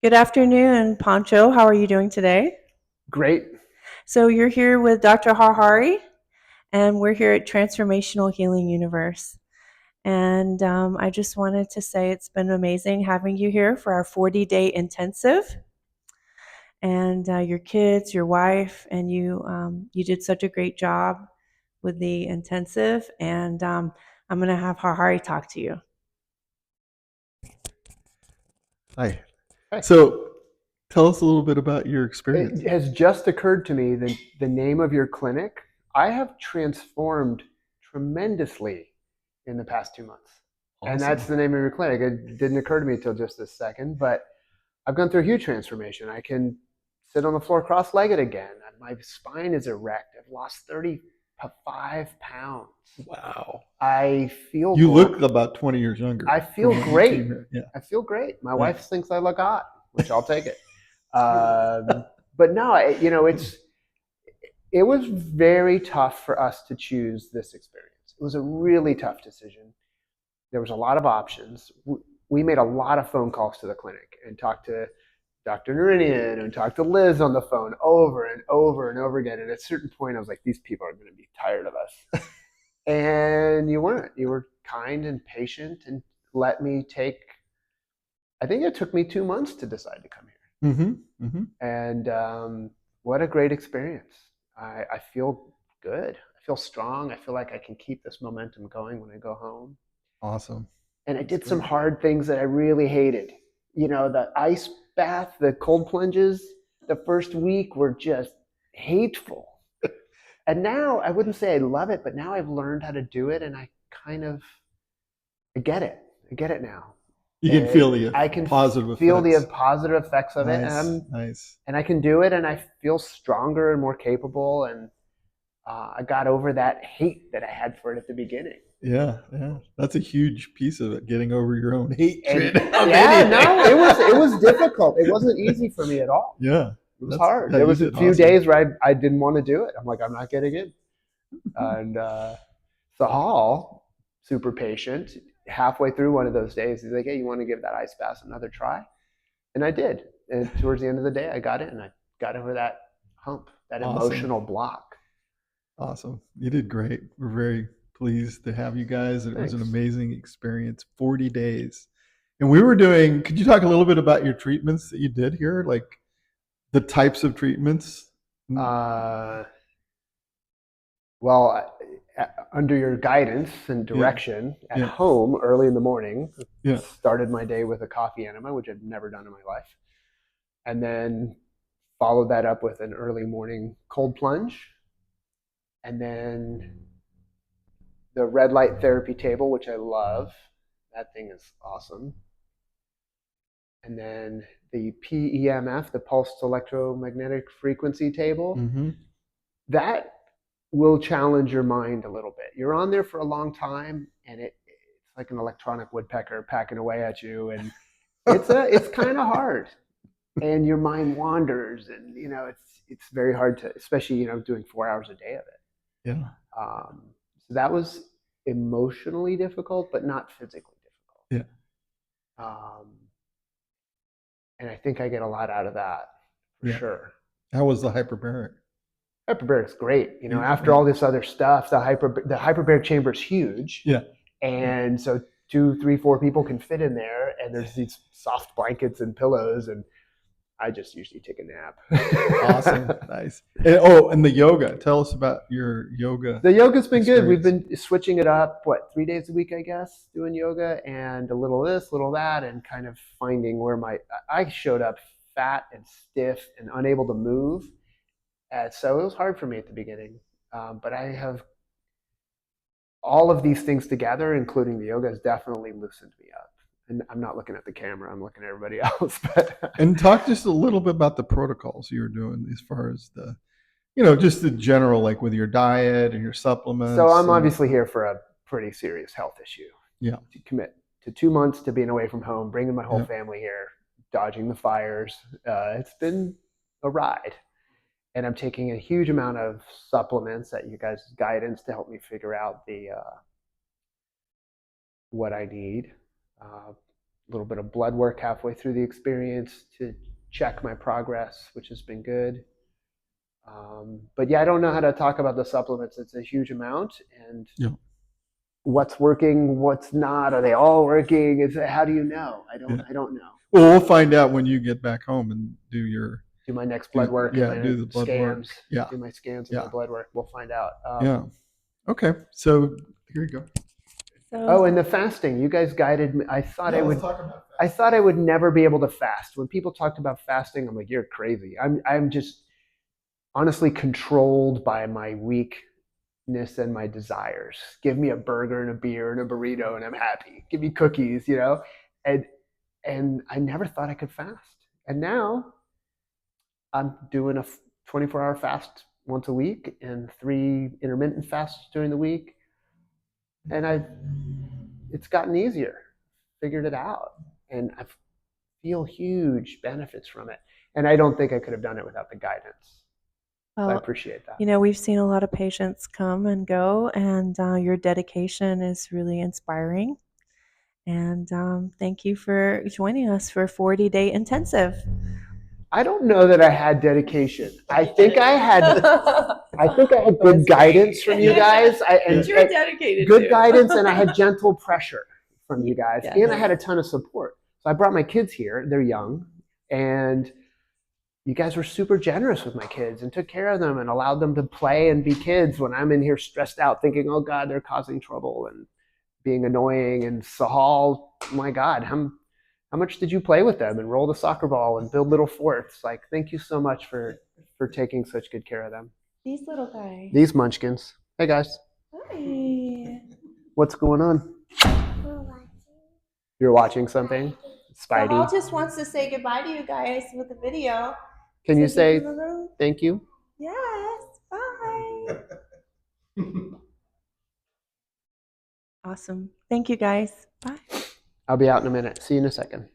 Good afternoon, Pancho. How are you doing today? Great. So you're here with Dr. Harhari, and we're here at Transformational Healing Universe. And I just wanted to say it's been amazing having you here for our 40-day intensive. And your kids, your wife, and you did such a great job with the intensive. And I'm going to have Harhari talk to you. Hi. Hey. So tell us a little bit about your experience. It has just occurred to me that the name of your clinic, I have transformed tremendously in the past 2 months. Awesome. And that's the name of your clinic. It didn't occur to me until just this second, but I've gone through a huge transformation. I can sit on the floor cross-legged again. My spine is erect. I've lost 35 pounds. Wow. I feel You look about 20 years younger. I feel great. Yeah. I feel great. My Yeah. wife thinks I look hot, which I'll take it. But no, it was very tough for us to choose this experience. It was a really tough decision. There was a lot of options. We made a lot of phone calls to the clinic and talked to Dr. Nurinian and talked to Liz on the phone over and over and over again. And at a certain point, I was like, these people are going to be tired of us. And you weren't. You were kind and patient and let me take, I think it took me 2 months to decide to come here. Mm-hmm. Mm-hmm. And what a great experience. I feel good. I feel strong. I feel like I can keep this momentum going when I go home. Awesome. And I did some hard things that I really hated. You know, the ice bath, the cold plunges, the first week were just hateful. And now I wouldn't say I love it, but now I've learned how to do it, and I get it. I get it now. You can feel the positive effects of it, Nice. and I can do it, and I feel stronger and more capable, and I got over that hate that I had for it at the beginning. Yeah, that's a huge piece of it, getting over your own hatred. It was difficult. It wasn't easy for me at all. Yeah. It was hard. There was a few days where I didn't want to do it. I'm like, I'm not getting in. And Sahal, super patient, halfway through one of those days, he's like, hey, you want to give that ice bath another try? And I did. And towards the end of the day, I got it, and I got over that hump, that emotional block. Awesome. You did great. We're very pleased to have you guys. It was an amazing experience. 40 days. And could you talk a little bit about your treatments that you did here? Like the types of treatments? Well, under your guidance and direction at home early in the morning, started my day with a coffee enema, which I've never done in my life. And then followed that up with an early morning cold plunge. And then the red light therapy table, which I love. That thing is awesome. And then the PEMF, the pulsed electromagnetic frequency table. Mm-hmm. That will challenge your mind a little bit. You're on there for a long time, and it's like an electronic woodpecker packing away at you, and it's kind of hard, and your mind wanders, and it's very hard to, especially doing 4 hours a day of it. Yeah. So that was emotionally difficult, but not physically difficult. Yeah. And I think I get a lot out of that for sure. How was the hyperbaric? Hyperbaric's great. After all this other stuff, the hyperbaric chamber is huge. Yeah. And so 2, 3, 4 people can fit in there, and there's these soft blankets and pillows, and I just usually take a nap. Awesome. Nice. And the yoga. Tell us about your yoga. The yoga's been good. We've been switching it up, 3 days a week, I guess, doing yoga, and a little this, little that, and kind of finding where I showed up fat and stiff and unable to move. So it was hard for me at the beginning. But I have all of these things together, including the yoga, has definitely loosened me up. And I'm not looking at the camera, I'm looking at everybody else. And talk just a little bit about the protocols you're doing as far as just the general, like with your diet and your supplements. So I'm obviously here for a pretty serious health issue. Yeah. To commit to 2 months to being away from home, bringing my whole family here, dodging the fires. It's been a ride. And I'm taking a huge amount of supplements at you guys' guidance to help me figure out what I need. little bit of blood work halfway through the experience to check my progress, which has been good. But yeah, I don't know how to talk about the supplements. It's a huge amount, and what's working, what's not. Are they all working? How do you know? I don't know. Well, we'll find out when you get back home and do my next blood work. Do the blood scans. work. Yeah. Do my scans and my blood work. We'll find out. Yeah. Okay. So here you go. Oh, and the fasting. You guys guided me. I thought I would never be able to fast. When people talked about fasting, I'm like, you're crazy. I'm just honestly controlled by my weakness and my desires. Give me a burger and a beer and a burrito and I'm happy. Give me cookies, And I never thought I could fast. And now I'm doing a 24-hour fast once a week and 3 intermittent fasts during the week. And it's gotten easier. Figured it out. And I feel huge benefits from it. And I don't think I could have done it without the guidance. Well, so I appreciate that. We've seen a lot of patients come and go, and your dedication is really inspiring. And thank you for joining us for a 40-day intensive. I don't know that I had dedication. I think I had good guidance from you guys. You were dedicated. Good guidance, and I had gentle pressure from you guys, and I had a ton of support. So I brought my kids here. They're young, and you guys were super generous with my kids and took care of them and allowed them to play and be kids when I'm in here stressed out thinking, oh God, they're causing trouble and being annoying. And Sahal, my God, how much did you play with them and roll the soccer ball and build little forts? Like, thank you so much for taking such good care of them. These little guys. These munchkins. Hey, guys. Hi. What's going on? You're watching something? Spidey. Sahal just wants to say goodbye to you guys with the video. Can you say thank you? Yes. Bye. Awesome. Thank you, guys. Bye. I'll be out in a minute. See you in a second.